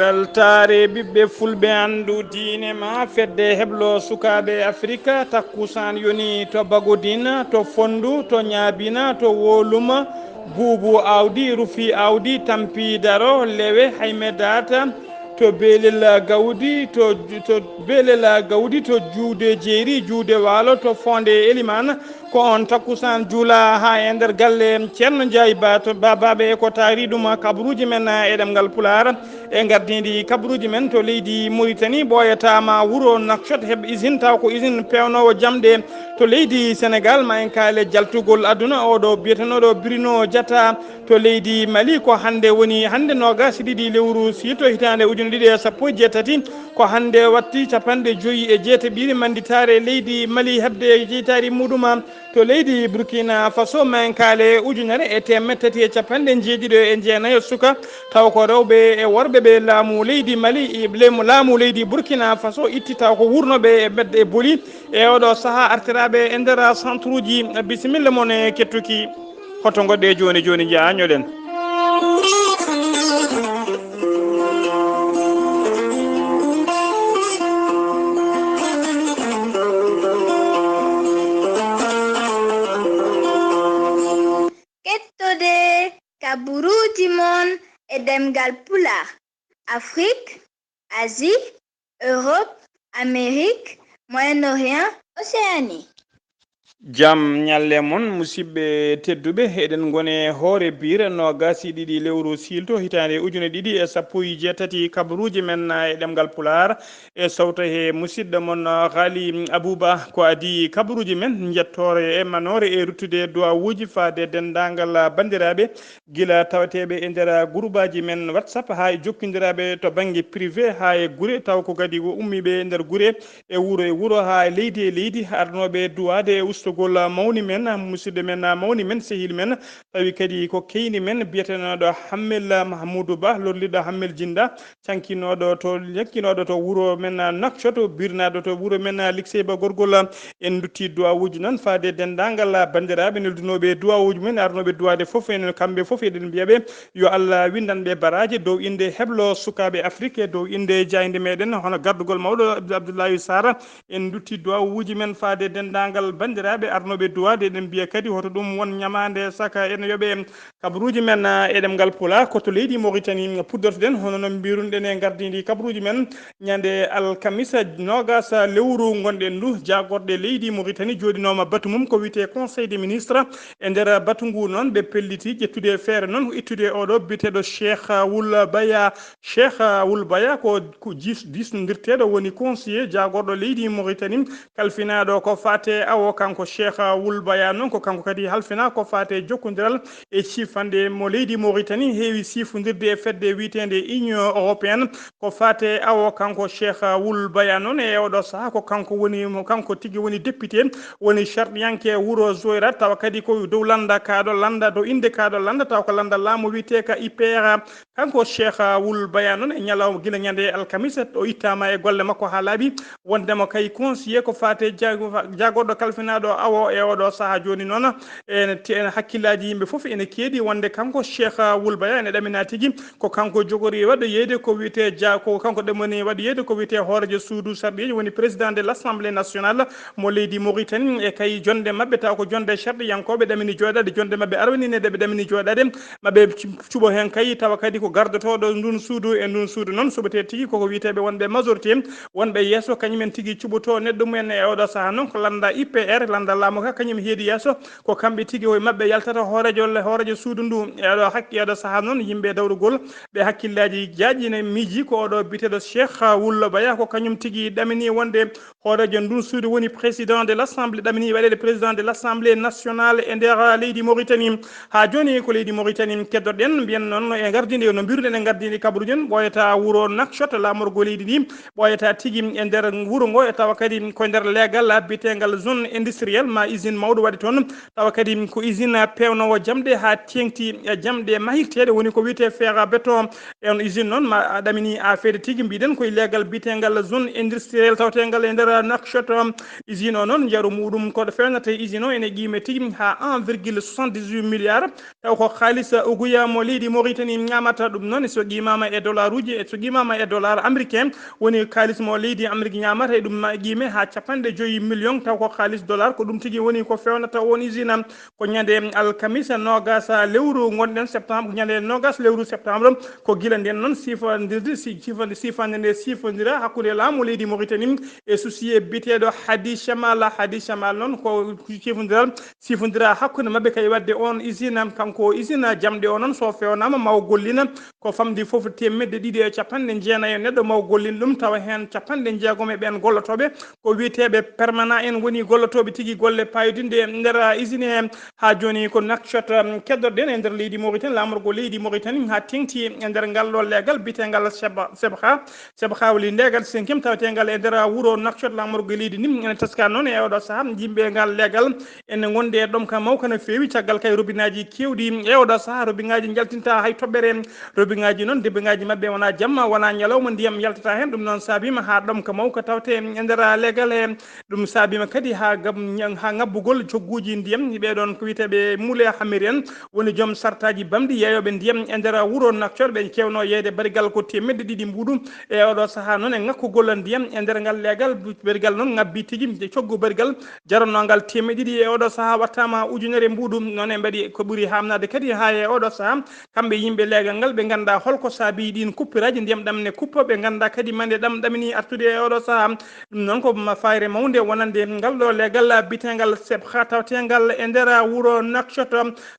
weltare ɓiɓɓe fulɓe andu diine ma fedde heblo sukaɓe afrique takkusan yoni to bagodine to fondu to ñaabina to woluma buubu awdi rufi awdi tampi daro lewe hayme data to beelel gawdi to beelel gawdi to juude jeeri juude waalo to fonde elimane ko on takkusan juula ha e nder galle ceerno Ndiaye Ba to babaɓe ko taari ɗum kabaruji men e ɗemgal pular e gardidi kabaruji men to leydi Mauritanie ɓoyatama wuuro Nouakchott heɓ usine taw ko usine pewnowo jamɗe to leydi Sénégal ma en kaale jaltugol aduna oɗo biyetenoɗo Bruno Diatta to leydi Mali ko hande woni hande nogas ɗiɗi lewru sito hitande ujune ɗiɗi e sappo e jeetati ko hande watti capanɗe joyyi e jeetaɓiɗi manditare leydi Mali hebde jeytari muɗuma to leydi Burkina Faso ma en kaale ujunere e temet tati e capanɗe jeeɗiɗo e jeenayo suka taw ko rewɓe e worɓe ɓe laamu leydi Mali laamu leydi Burkina Faso itti taw ko wurnoɓe e bedde e booli e oɗo saaha artiraɓe e nder centre uji bisimilla moon e kettuki hoto goɗɗe joni joni jaañoɗen kaburuji mon e demgal pulaar Afrique, Asie, Europe, Amérique, Moyen-Orient, Océanie. jam ñalle mon musidɓe tedduɓe eɗen gone hoore bire no gasi ɗiɗi lewru silto hitande ujune ɗiɗi e sappo e jeetati kabaruji men e ɗemgal pular e sawta he musidɗo mon Haali Abouba ko adi kabaruji men jettore e manore e ruttude duwawuji faade dendagal bandiraɓe gila tawateɓe e nder groupe aji men WhatsApp ha e jokkidiraɓe to banggue privé ha e guure taw ko kadi ko ummiɓe e nder guure e wuuro ha leydi e leydi arnoɓe duwade e ustugol mawni men musidɗo men mawni men sehil men tawi kadi ko keyni men biyetenoɗo Hammel Mahamoudou Ba lolliɗo Hammel Jinda cankinoɗo to yakkinoɗo to wuuro men Nouakchott birnaɗo to wuuro men Likseyba Gorgol en dutti duwawuji noon faade dendagal bandiraɓe neldunoɓe duwawuji men arnoɓe duwade foof en kamɓe foof eɗen mbiyaɓe yo Allah windanɓe baraji dow inde heblo sukaɓe Afrique dow inde jayde meɗen hono gardugol mawɗo Abdoulaye Sara en dutti duwawuji men faade dendagal bandiraɓe arnoɓe duwade eɗen mbiya kadi hoto ɗum won ñamade saka ene yooɓe kabaruji men e ɗemgal pulaar koto leydi Mauritanie puddortoɗen hono noon mbirunɗen e gardidi kabaruji men ñande alkamisa nogas lewru gonɗen ndu jagorɗe leydi Mauritanie joɗinoma batu mum ko wiyete conseil des ministres e nder batu ngu noon ɓe pelliti ƴettude feere noon ittude oɗo biteɗo Cheikh Wul Baya ko disnodirteɗo woni conseiller jagorɗo leydi Mauritanie kalfinaɗo ko fate awo kanko Cheikh Wul Baya noon ko kanko kadi halfina ko fate jokkodiral e cifande mo leydi Mauritanie heewi sifodirde e fedde witende Union européenne ko fate awo kanko Cheikh Wul Baya noon e oɗo saaha ko kanko tigui woni député woni charɗiyanke wuuro Zoyrat tawa kadi ko dow landa kaɗo landa dow inde kaɗo landa taw ko landa laamu wiyete ka IPR kanko Cheikh Wul Baya noon e ñalawma guila ñande alkamisa o ittama e golle makko ha laaɓi wondemo kay conseiller ko fate jagorɗo kalfinaɗo awo e oɗo saaha joni noon ene hakkillaji yimɓe foof ene keeɗi wonde kanko Cheikh Wul Baya ene ɗamina tigui ko kanko jogori waɗa yeyde ko wiyete ko kanko ɗemoni waɗa yeyde ko wiyete hoorejo suudu sarɗiji woni président de l'Assemblée nationale mo leydi Mauritanie e kay jonde mabɓe taw ko jonde sharɗiyankoɓe ɗamini joɗade jonde mabɓe arwaninede ɓe ɗamini joɗade maɓe cuɓo hen kay tawa kadi ko gardotoɗo ndun suudu e ndun suudu noon suɓete tigui koko wiyeteɓe wonɓe majorité wonɓe yesso kañumen tigui cuɓoto neɗɗo mumen e oɗo saaha noon ko landa IPR landa laamu ka kañum heedi yesso ko kamɓe tigui hoye mabɓe yaltata hoorejo suudu ndu eɗo hakki eɗo saaha noon yimɓe dawrugol ɓe hakkillaji jaaƴine miiji ko oɗo biteɗo Cheikh Wul Baya ko kañum tigui ɗamini wonde hoorejo ndun suudu woni président de l'Assemblée ɗamini waɗede président de l'Assemblée nationale e nder leydi Mauritanie ha joni ko leydi Mauritanie keddoɗen mbiyen noon e gardidi no mbiruɗen e gardidi kabaruji en ɓoyata wuuro Nouakchott lamorgo leydi ndi ɓoyata tigui e nder wuuro ngo e tawa kadi ko nder leegal bitegal zone industriel ma usine mawɗo waɗi toon tawa kadi ko usine pewnowo jamɗe ha tengti jamɗe mahirteɗe woni ko wiyete fer à béton on usine noon ma ɗamini affaire tigui mbiɗen koye leegal bitegal zone industriel tawategal e nder Nouakchott usine o noon jaaru muɗum koɗo fewnata usine o ene qiime tigui ha 1,78 milliard taw ko haalisa oguya mo leydi Mauritanie ñamata yewta ɗum noon so qimama e dollar uji so qimama e dollar américain woni kalis mo leydi Amérique ñamata e ɗum qime ha 5 million taw ko kalis dollar ko ɗum tigi woni ko fewnata on usine ko ñande alkamisa nogas lewru gonɗen septembre ñande nogas lewru septembre ko guila nden noon sifande nde sifodira hakkude laamu leydi Mauritanie e souci biteɗo Hadi Chamal noon ko sifodira hakkude mabɓe kay wadde on usine kanko usine jamɗe o noon so fewnama maw gollina ko famdi foof 290 neɗɗo maw gollin ɗum tawa hen 60 e ɓen gollotoɓe ko wiyeteɓe permanent en woni gollotoɓe tigui golle payodinde nder usine he ha joni ko nakshot keddorɗen e nder leydi Mauritanie lamorgo leydi Mauritanie ha tengti e nder ngal ɗo leegal bitegal sebha woli ndegal 5e tawetegal e nder wuuro nakshot lamorgo leydi ni ene teska noon e oɗo saaha yimɓe ngal leegal ene gonde e ɗom ka mawka no fewi caggal kay robineji kewɗi e oɗo saaha robineji jaltinta hay toɓɓere robineji noon debbegaji mabɓe wona jamma wona ñalawma ndiyam yaltata hen ɗum noon saabima ha ɗom ka mawka tawte e nder leegal he ɗum saabima kadi ha ngabbugol jogguji ndiyam ɓeɗon ko wiyeteɓe moule hamiri en woni joom sartaji bamɗi yeeyoɓe ndiyam e nder wuuro nakcoɗ ɓe kewno yeyde barigal ko 200 mbuɗu e oɗo saaha noon e ngakkugol ndiyam e nder ngal leegal barigal noon ngabbi tigui coggu barigal jarannogal 200 e oɗo saaha wattama ujunere mbuɗu noon e mbaɗi ko ɓuuri hamnade kadi ha e oɗo saaha kamɓe yimɓe leegal ngal ɓe ganda holko saabi ɗin kuppiraji ndiyam ɗam ne kuppa ɓe ganda kadi mande ɗam ɗamini artude e oɗo saaha ɗum noon ko fayre mawde wonande ngal ɗo leegal bitegal sebha tawtegal e nder wuuro nakshot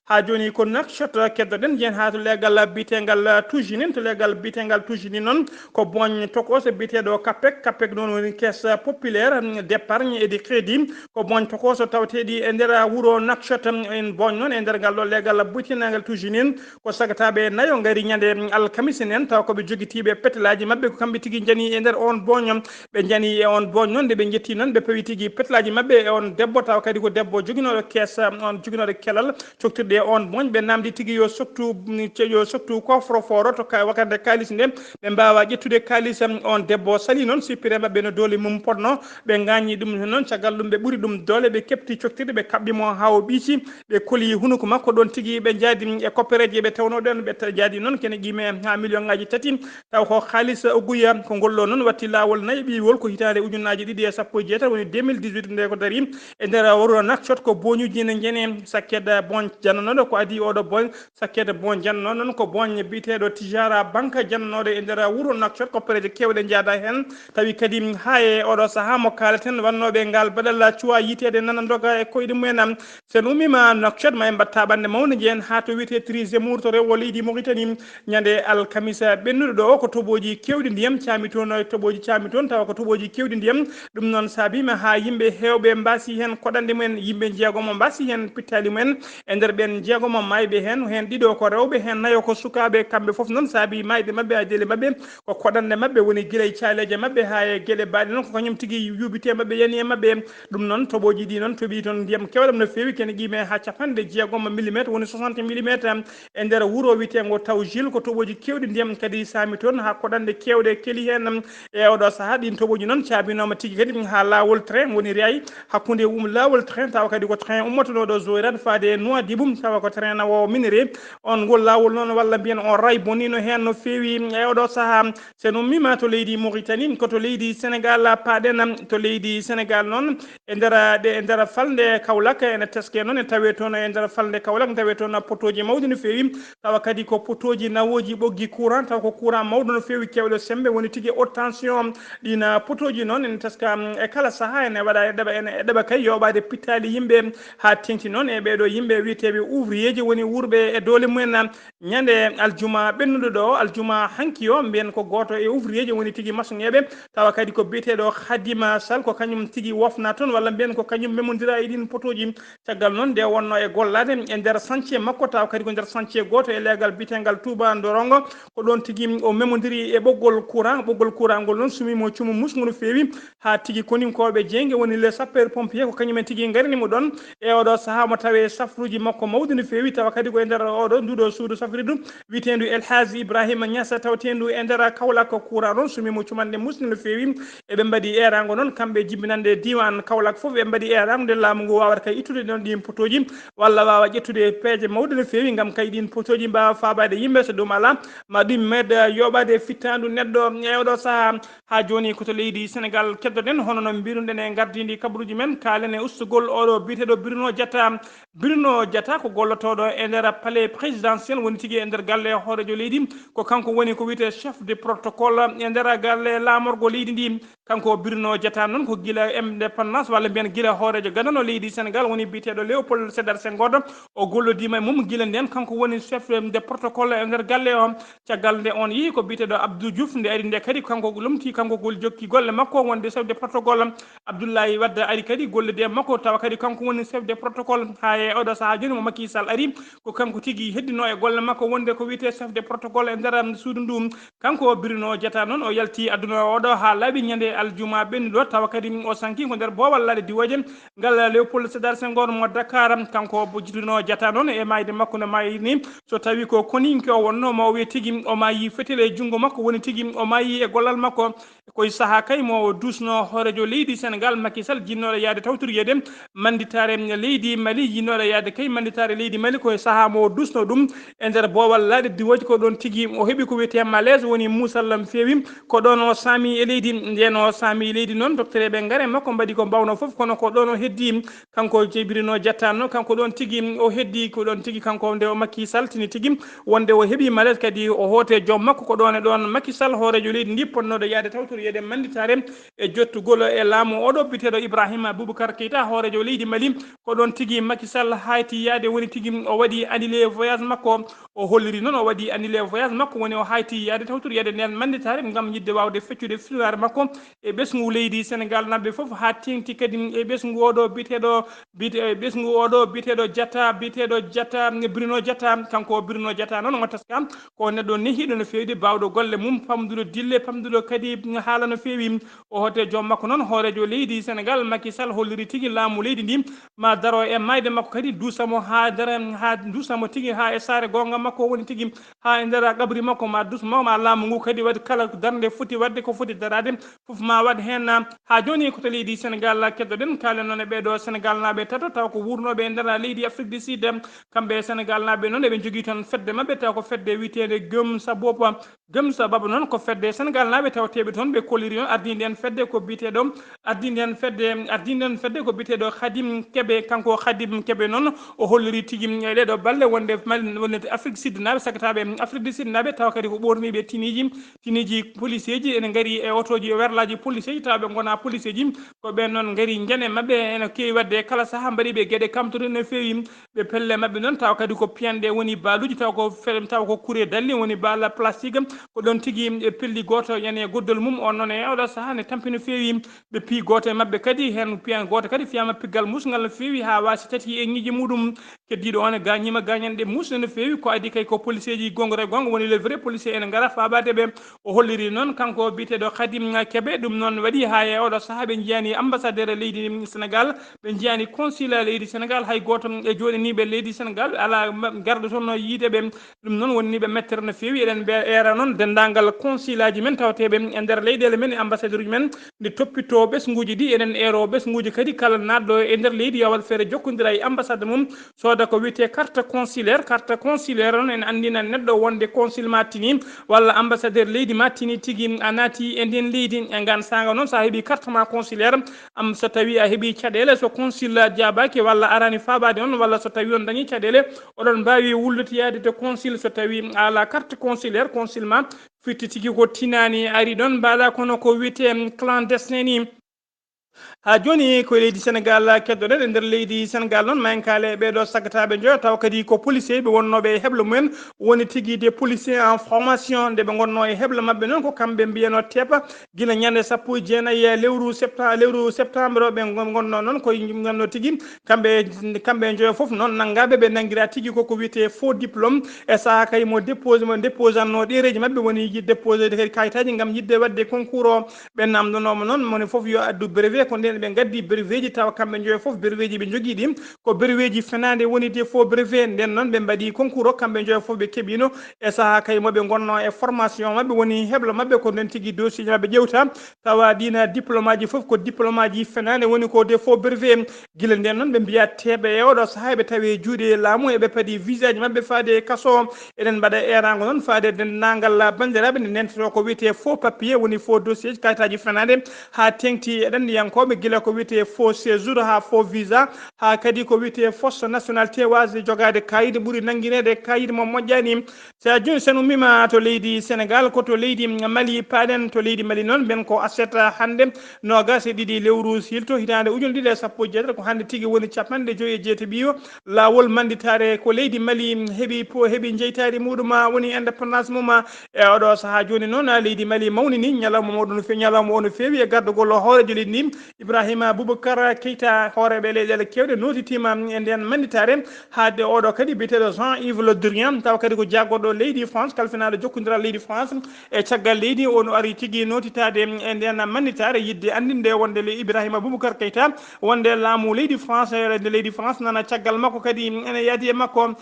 ha joni ko nakshot keddoɗen jen ha to leegal bitegal tujinin to leegal bitegal tujini noon ko boñ tokose biteɗo capec noon woni caisse populaire d'épargne et de crédit ko boñ tokoso tawteɗi e nder wuuro nakshot en boñ noon e nder ngal ɗo leegal bitegal tujinin ko sagataɓe nayo gari ñande alkamisa en taw koɓe joguitiɓe petelaji mabɓe ko kamɓe tigui jani e nder on boñ ɓe jani e on boñ noon nde ɓe jetti noon ɓe pawi tigui petelaji mabɓe e on debbo taw kadi ko debbo joguinoɗo caisse on joguinoɗo kelal coktirɗe on boñ ɓe namdi tigui yo sottu coffre fort to wakande kalis nde ɓe mbawa ƴettude kalis on debbo sali noon sippire mabɓe no doole mum podno ɓe gañi ɗum noon caggal ɗum ɓe ɓuuri ɗum doole ɓe kepti coktirɗe ɓe kaɓɓimo ha o ɓiici ɓe koli hunuko makko ɗon tigui ɓe jaadi e koppereji ɓe tawnoɗen ɓe jaadi noon kene qime ha million ngaji 3 taw ko halis guya ko gollo noon watti lawol nayyi ɓiwol ko hitande ujunnaji 216 woni 2018 nde ko dari e nder wuro nakshot ko boñuji ne jeene sakkede boñ jannoɗo ko adi oɗo boñ sakkede boñ jannoɗo noon ko boñ biteɗo tijara banque jannoɗo e nder wuro nakshot koppereje kewɗe jaada hen tawi kadi ha e oɗo saaha mo kalaten wannoɓe ngal baɗalla cuwa yitede nana doga e koyɗe mumen sen ummima nakshot ma en mbatta ɓande mawde jeen ha to wiyete Trisemour to rewo leydi Mauritanie ñande alkamisa ɓennuɗo ɗo ko toɓoji kewɗi ndiyam caami toon toɓoji caami toon tawa ko toɓoji kewɗi ndiyam ɗum noon saabima ha yimɓe hewɓe mbasi hen koɗande mumen yimɓe jeegomo mbasi hen pittali mumen e nder ɓen jeegomo mayɓe hen ɗiɗo ko rewɓe hen nayo ko sukaɓe kamɓe foof noon saabi mayde mabɓe adele mabɓe ko koɗande mabɓe woni guila e caleje mabɓe ha e gueɗe baɗe noon ko kañum tigui yuɓite mabɓe yani e mabɓe ɗum noon toɓoji ɗi noon toɓi toon ndiyam kewɗam no fewi kene qime ha 60 millimètre woni 60 millimètre e nder wuuro witego taw gile ko toɓoji kewɗi ndiyam kadi sami toon ha koɗande kewɗe keeli hen e oɗo saaha ɗin toɓoji noon caabinoma tigui kadi ha lawol train woni ray hakkude lawol train tawa kadi ko train ummotono ɗo Zoirate faade Nouadhibou tawa ko train nawo minéré on ngol lawol noon walla mbiyen on ray bonino hen no fewi e oɗo saaha sen ummima to leydi Mauritanie koto leydi Sénégal paɗen to leydi Sénégal noon e nder falde Kaolack ene teske noon e tawe toon e nder falde Kaolack tawe toon potoji mawɗi no fewi tawa kadi ko potoji nawoji ɓoggi courant tawa ko courant mawɗo no fewi kewɗo sembe woni tigui haute tension ɗina potoji noon ene teska e kala saaha ene waɗa e ɗeɓa kay yoɓade pittali yimɓe ha tengti noon e ɓeɗo yimɓe wiyeteɓe ouvrier ji woni wurɓe e doole mumen ñande aljuma ɓennuɗo ɗo aljuma hanki o mbiyen ko goto e ouvrier ji woni tigui maçonneɓe tawa kadi ko biyeteɗo Khadima Sall ko kañum tigui wofna toon walla mbiyen ko kañum memodira e ɗin potoji caggal noon nde wonno e gollade e nder chantier makko tawa kadi ko nder chantier goto e leegal bitegal Touba Dorongo ko ɗon tigui o memodiri e ɓoggol courant ngol noon sumimo cumu musgu no fewi ha tigui koninkoɓe jeygue woni les sapeur pompier ko kañumen tigui garinimo ɗon e oɗo saaha mo tawe safruji makko mawɗi no fewi tawa kadi ko e nder oɗo nduɗo suudu safridu witendu Elhaji Ibrahima Niassa tawtendu e nder Kaolack ko courant ɗon sumimo cumanɗe musni no fewi eɓe mbaɗi erago noon kamɓe jibbinande diwan Kaolack foof ɓe mbaɗi erago nde laamu ngu wawata kay ittude ɗon ɗin potoji walla wawa ƴettude peeje mawɗe no fewi gam kay ɗin potoji mbawa fabade yimɓe yimɓe so ɗum ala ma ɗum medda yoɓade fittandu neɗɗo e oɗo saaha ha joni koto leydi Sénégal keddoɗen hono no mbiruɗen e gardidi kabaruji men kalen e ustugol oɗo biteɗo Bruno Diatta ko gollotoɗo e nder palais présidentiel woni tigui e nder galle hoorejo leydi ko kanko woni ko wiyete chef de protocole e nder galle lamorgo leydi ndi kanko Bruno Diatta noon ko guila indépendance walla mbiyen guila hoorejo gadano leydi Sénégal woni biteɗo Léopold Sédar Senghor o gollodima e mum guila nden kanko woni chef de protocole e nder galle o caggal nde on yi ko biteɗo Abdou Diouf nde ari nde kadi kanko lomti kanko gol jokki golle makko wonde chef de protocole Abdoulaye Wade ari kadi gollude e makko tawa kadi kanko woni chef de protocole ha e oɗo saaha joni mo Macky Sall ari ko kanko tigui heddino e golle makko wonde ko wiyete chef de protocole e nder suudu ndu kanko Bruno Diatta noon o yalti aduna oɗo ha laaɓi ñande aljuma ɓennuɗo tawa kadi o sanki ko nder boowal lade diwoje ngal Léopold Sédar Senghor mo Dakar kanko Bruno Diatta noon e mayde makko no mayi ni so tawi ko koninke o wonno mo wiye tigui o mayi fetele e junggo makko woni tigui o mayi e gollal makko koye saaha kay mo dusno hoorejo leydi Sénégal Macky Sall jinnoɗo yaade tawtoryede manditare leydi Mali jinnoɗo yaade kay manditare leydi Mali koye saaha mo dusno ɗum e nder boowal laaɗe diwoji ko ɗon tigui o heeɓi ko wiyete malaise woni musallam feewi ko ɗon o saami e leydi nden o saami e leydi noon docteur ɓe gaare makko mbaɗi ko mbawno foof kono ko ɗon o heddi kanko Bruno Diatta no kanko ɗon tigui o heddi ko ɗon tigui kanko nde o Macky Sall tini tigui wonde o heeɓi malaise kadi o hoote joom makko ko ɗon e ɗon Macky Sall hoorejo leydi ndi ponnoɗo yaade tawtoryede manditare e jottugol e laamu oɗo biteɗo Ibrahima Boubacar Keïta hoorejo leydi Mali ko ɗon tigui Macky Sall hayti yaade woni tigui o waɗi annulé voyage makko o holliri noon o waɗi annulé voyage makko woni o hayti yaade tawtoryede nden manditare gam yidde wawde feccude firare makko e ɓesgu leydi Sénégal nabɓe foof ha tengti kadi e ɓesgu oɗo biteɗo Diatta Bruno Diatta kanko Bruno Diatta noon o taska ko neɗɗo nehiɗo no fewi bawɗo golle mum famduɗo dille famduɗo kadi haala no fewi o hote joom makko noon hoorejo leydi Sénégal Macky Sall holliri tigui laamu leydi ndi ma daro e mayde makko kadi dusamo ha dusamo tigui ha e saare gonga makko woni tigui ha e nder qabri makko ma dusmo ma laamu ngu kadi waɗi kala darde foti wadde ko foti darade foof ma waɗ hen ha joni koto leydi Sénégal keddoɗen kalen noon e ɓeɗo Sénégal naɓe tato taw ko wurnoɓe e nder leydi Afrique du Sud kamɓe Sénégal naɓe noon eɓe jogui toon fedde mabɓe taw ko fedde witede Gëm Sababa noon ko fedde Sénégal naɓe tawteɓe toon ɓe kolliri on ardide en fedde ko biteɗo ko biteɗo Khadim Kébé kanko Khadim Kébé noon o holliri tigui e ɗeɗo balle wonde Afrique Sud naɓe sagataɓe Afrique du Sud naɓe tawa kadi ko ɓorniɓe tiniji policier ji ene gaari e otoji werlaji policier ji tawa ɓe gona policier ji ko ɓen noon gaari jane mabɓe ene kewi wadde kala saaha mbaɗiɓe gueɗe kamtoɗe no fewi ɓe pelle mabɓe noon tawa kadi ko piyanɗe woni baluji taw ko kuure dalli woni bala plastique ko ɗon tigui e pelli goto ene goddol mum on noon e oɗo saaha ne tampi no fewi ɓe pi goto e mabɓe kadi hen piyan goto kadi fiyama piggal musgal no fewi ha wasi tati e ñiiji muɗum keddiɗo on gañima gañanɗe musde no fewi ko adi kay ko policier ji gonga e gonga woni le vrai policier ene gara fabadeɓe o holliri noon kanko biteɗo Khadim Kébé ɗum noon waɗi ha e oɗo saaha ɓe jiyani ambassadeur leydi Sénégal ɓe jiyani consulat leydi Sénégal hay goto e joɗaniɓe leydi Sénégal ala garɗo toon no yiideɓe ɗum noon wonniɓe mettere no fewi eɗen era noon dendagal consulat ji men tawateɓe e nder leyɗele men e ambassadeur uji men nde toppito ɓesguji ɗi eɗen ero ɓesguji kadi kala nadɗo e nder leydi yo waɗ feere jokkodira e ambassade mum sooda ko wiyete carte consulaire noon en andina neɗɗo wonde consul ma tini walla ambassadeur leydi ma tini tigui a naati e nden leydi e gan saga noon sa heeɓi carte ma consulaire so tawi a heeɓi caɗele so consul jabaki walla arani fabade on walla so tawi on dañi caɗele oɗon mbawi wullotoyade to consul so tawi ala carte consulaire consul ma fitti tigui ko tinani ari ɗon mbaɗa kono ko wiyete clandestin ni ha joni ko leydi Sénégal keddoɗen e nder leydi Sénégal noon mankale ɓeɗo sagataɓe joyo taw kadi ko policier ɓe wonnoɓe e heble mumen woni tigui des policiers en formation nde ɓe gonno e heble mabɓe noon ko kamɓe mbiyano tepa guila ñande 19 lewru septembre ɓe gonno noon koye gonno tigui kamɓe joyo foof noon naggaɓe ɓe nanguira tigui koko wiyete faux diplôme e saaha kay mo dépose anno ɗereji mabɓe woni déposé kadi kayitaji gam yidde wadde concours o ɓe namdonoma noon moni foof yo addu brevet beele ko nden ɓe gaddi brevet ji tawa kamɓe joyo fof brevet ji ɓe jogui ɗi ko brevet ji fenade woni de faux brevet nden noon ɓe mbaɗi concours o kamɓe joyo fof ɓe keeɓino e saaha kay moɓe gonno e formation mabɓe woni heblo mabɓe ko nden tigui dossier mabɓe ƴewta tawa ɗina diplôme aji fof ko diplôme aji fenade woni ko de faux brevet guila nden noon ɓe mbiya teeɓe e oɗo saaha ɓe tawi juuɗe laamu eɓe paadi visa ji mabɓe faade kaso eɗen mbaɗa erago noon faade dendagal bandiraɓe nde nentoto ko wiyete faux papier woni faux dossier kayitaji fenade ha tengti eɗen yankoɓe guila ko wiyete faux séjour ha faux visa ha kadi ko wiyete fausse nationalité wasde jogade kayit ɓuuri nanguinede kayit mo moƴƴani sa joni sen ummima to leydi Sénégal koto leydi Mali paɗen to leydi Mali noon ɓen ko aseta hande nogas e ɗiɗi lewru silto hitande ujune ɗiɗi e sappo e jeetati ko hande tigui woni capanɗe joyyi e jeetaɓiyo lawol manditare ko leydi Mali heeɓi jeytari muɗum woni indépendance mum e oɗo saaha joni noon leydi Mali mawnini ñalawma moɗon ñalawma o no feewi e gardugol hoorejo leydi ndi Ibrahima Boubacar Keita hooreɓe leyɗele kewɗe notitima e nden manditare hadde oɗo kadi biyeteɗo Jean-Yves Le Drian tawa kadi ko jaggoɗo leydi France kalfinaɗo jokkodiral leydi France e caggal leydi on ari tigui notitade e nden manditare yidde andinde wonde Ibrahima Boubacar Keita wonde laamu leydi France nde leydi France nana caggal makko kadi ene yaadi e makko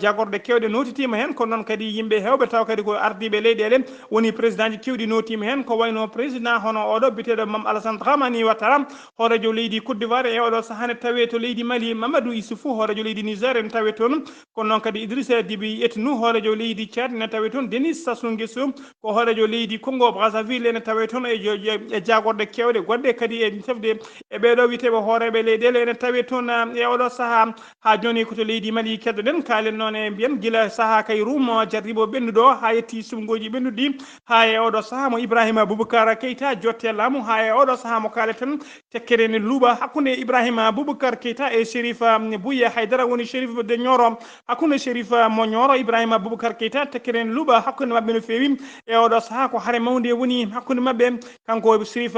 jagorɗe kewɗe notitima hen kono noon kadi yimɓe hewɓe taw kadi ko ardiɓe leyɗele woni président ji kewɗi notima hen ko wayno président hono oɗo biyeteɗo Mame Alassane Dramani Ouattara hoorejo leydi Côte d'Ivoire e oɗo saaha ne tawe to leydi Mali Mamadou Issoufou hoorejo leydi Niger ne tawe toon kono noon kadi Idrissa Déby Itno hoorejo leydi Tchad ne tawe toon Denis Sassou Nguesso ko hoorejo leydi Congo Brazzaville ene tawe toon e jagorɗe kewɗe goɗɗe kadi e tefde e ɓeɗo witeɓe hooreɓe leyɗele ene tawe toon e oɗo saaha ha joni koto leydi Mali keddoɗen kalen noon e mbiyen guila saaha kay rumo jarribo ɓennuɗo ha yetti sumgoji ɓennuɗi ha e oɗo saaha mo Ibrahima Boubacar Keita jotte laamu ha e oɗo saaha mo kaleten tekkere ne luuɓa hakkude Ibrahima Boubacar Keita e Chérif Bouye Haydara woni Chérif de Nioro hakkude Chérif mo Nioro Ibrahima Boubacar Keita tekkere ne luuɓa hakkude mabɓe no feewi e oɗo saaha ko haare mawde woni hakkude mabɓe kanko Chérif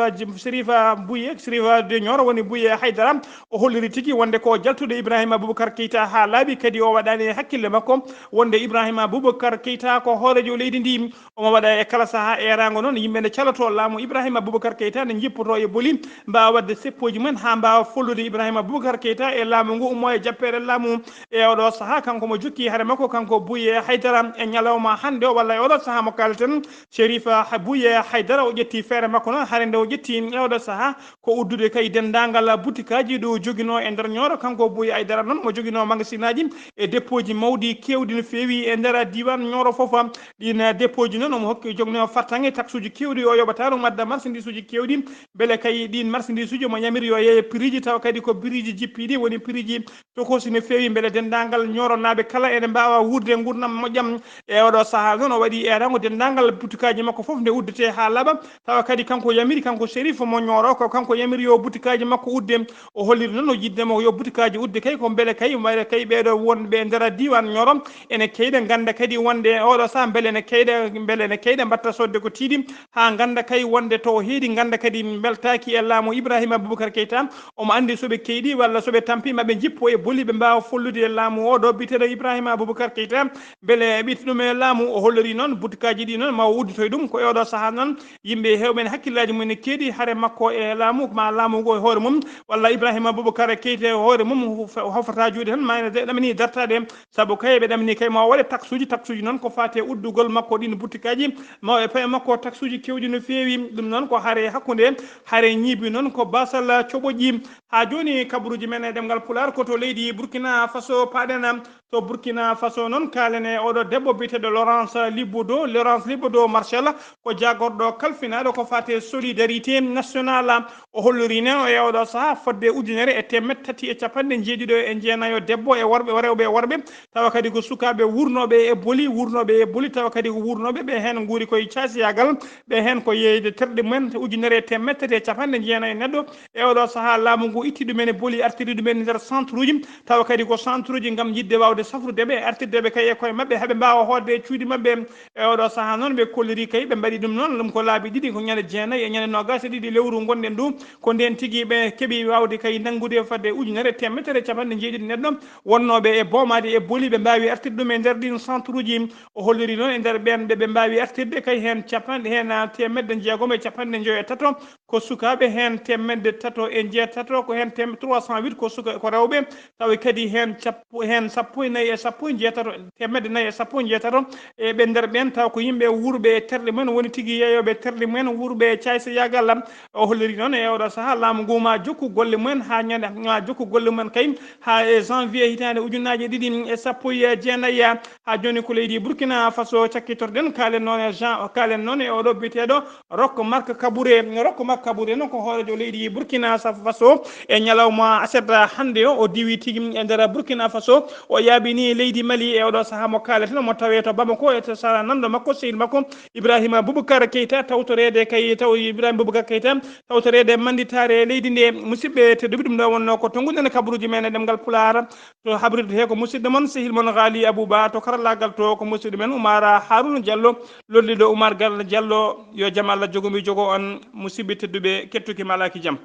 Bouye Chérif de Nioro woni Bouye Haydara o holliri tigui wonde ko jaltude Ibrahima Boubacar Keita ha laaɓi kadi o waɗani hakkille makko wonde Ibrahima Boubacar Keita ko hoorejo leydi ndi omo waɗa e kala saaha erago noon yimɓe nde caloto laamu Ibrahima Boubacar Keita ne jippoto e booli mbawa wadde seppoji mumen ha mbawa follude Ibrahima Boubacar Keita e laamu ngu ummo e jappere laamu e oɗo saaha kanko mo jokki haare makko kanko Bouye Haydara e ñalawma hande o walla e oɗo saaha mo kalten Chérif Bouye Haydara o ƴetti feere makko noon haare nde o ƴetti e oɗo saaha ko uddude kay dendagal boutique aji ɗo joguino e nder Nioro kanko Bouye Haydara noon mo joguino magasin aji e dépôt ji mawɗi kewɗi no feewi e nder diwan Nioro foof ɗin dépôt ji noon omo hokki jogno fartange taxe uji kewɗi o yoɓata ɗum adda marchandise uji kewɗi beele kay ɗin marchandise uji mo yamiri yo yeeye prix ji taw kadi ko prix ji jippiɗi woni prix ji tokosi no feewi beele dendagal Nioro naɓe kala ene mbawa wurde gurdam moƴƴam e oɗo saaha noon o waɗi erango dendagal boutique aji makko foof nde uddete ha laaɓa tawa kadi kanko yamiri kanko Chérif mo Nioro ko kanko yamiri yo boutique aji makko udde o holliri noon o yiddemo yo boutique aji udde kay ko beele kay wayre kay ɓeɗo wonɓe nder diwan Nioro ene keyɗe ganda kadi wonde oɗo saaha beele ene keyɗe mbatta sodde ko tiiɗi ha ganda kay wonde to heedi ganda kadi beltaki e laamu Ibrahima Boubacar Keita omo andi soɓe keyɗi walla soɓe tampi maɓe jippo e booli ɓe mbawa follude e laamu oɗo biteɗo Ibrahima Boubacar Keita beele ɓitta ɗum e laamu o hollori noon boutique aji ɗi noon ma udditoy ɗum ko e oɗo saaha noon yimɓe hewɓe hakkillaji mumen keeɗi haare makko e laamu ma laamu ngo e hoore mum walla Ibrahima Boubacar Keita e hoore mum hofata juuɗe tan ma ɗamini dartade saabu kay ɓe ɗamini kay ma waɗe taxe uji noon ko fate uddugol makko ɗin boutique aji ma e paye makko taxe uji kewɗi no feewi ɗum noon ko haare hakkude haare ñiibi noon ko basal coɓoƴi ha joni kabaruji men e ɗemgal Pulaar koto leydi Burkina Faso paɗen to Burkina Faso noon kalene oɗo debbo biyeteɗo Laurence Libodo Marshal ko jagorɗo kalfinaɗo ko fate solidarité nationale o hollorine e oɗo saaha fodde ujunere e temedde tati e capanɗe jeeɗiɗo e jeenayo debbo e worɓe rewɓe e worɓe tawa kadi ko sukaɓe wurnoɓe e booli tawa kadi ko wurnoɓe ɓe hen guuri koye casiyagal ɓe hen ko yeyde terɗe mumen ujunere e temedde tati e capanɗe jeenayo neɗɗo e oɗo saaha laamu ngu itti ɗumen e booli artiri ɗumen nder centre uji tawa kadi ko centre uji ngam yidde wawde safrudeɓe artirdeɓe kay e koye mabɓe haaɓe mbawa hodde cuuɗi mabɓe e oɗo saaha noon ɓe kolliri kay ɓe mbaɗi ɗum noon ɗum ko laabi ɗiɗi ko ñande jeenayyi e ñande nogas e ɗiɗi lewru gonɗen ɗum ko nden tigui ɓe keeɓi wawde kay nanggude fadde ujunere temedere capanɗe jeeɗiɗi neɗɗo wonnoɓe e boomade e booli ɓe mbawi artirde ɗum e nder ɗin centre uji o holliri noon e nder ɓen ɓe mbawi artirde kay hen capanɗe hen temedde jeegom e capanɗe joyyi e tato ko sukaɓe hen temedde tato e jeetato ko hen 308 ko suka ko rewɓe tawa kadi hen sappo e nayyi e sappo e jeetato temedde nayyi e sappo e jeetato e ɓe nder ɓen taw ko yimɓe wurɓe e terɗe mumen woni tigui yeeyoɓe terɗe mumen wurɓe e Thiaysé Yagal o holliri noon e oɗo saaha laamu ngu ma jokku golle mumen ha ñande ma jokku golle mumen kay ha e janvier hitande ujunnaje ɗiɗi e sappo e jeenayyi ha joni ko leydi Burkina Faso cakkitorɗen kalen noon e kalen noon e oɗo biteɗo Roch Marc Kabouré noon ko hoorejo leydi Burkina Faso e ñalawma aset hande o diwi tigui e nder Burkina Faso o yaabini leydi Mali e oɗo saaha mo kaleten mo tawe to Bamako e to sara nanɗo makko sehil makko Ibrahima Boubacar Keita tawtorede kay taw Ibrahima Boubacar Keita tawtorede manditare leydi nde musidɓe tedduɓe ɗum ɗo wonno ko tonguɗen kabaruji men e ɗemgal Pulaar to habrirde he ko musidɗo moon sehil moon Ghali Abouba to karallagal to ko musidɗo men Oumar Harouna Diallo lolliɗo Oumar Diallo yo jaam Allah jogomi jogo on musidɓe tedduɓe kettuki malaki jaam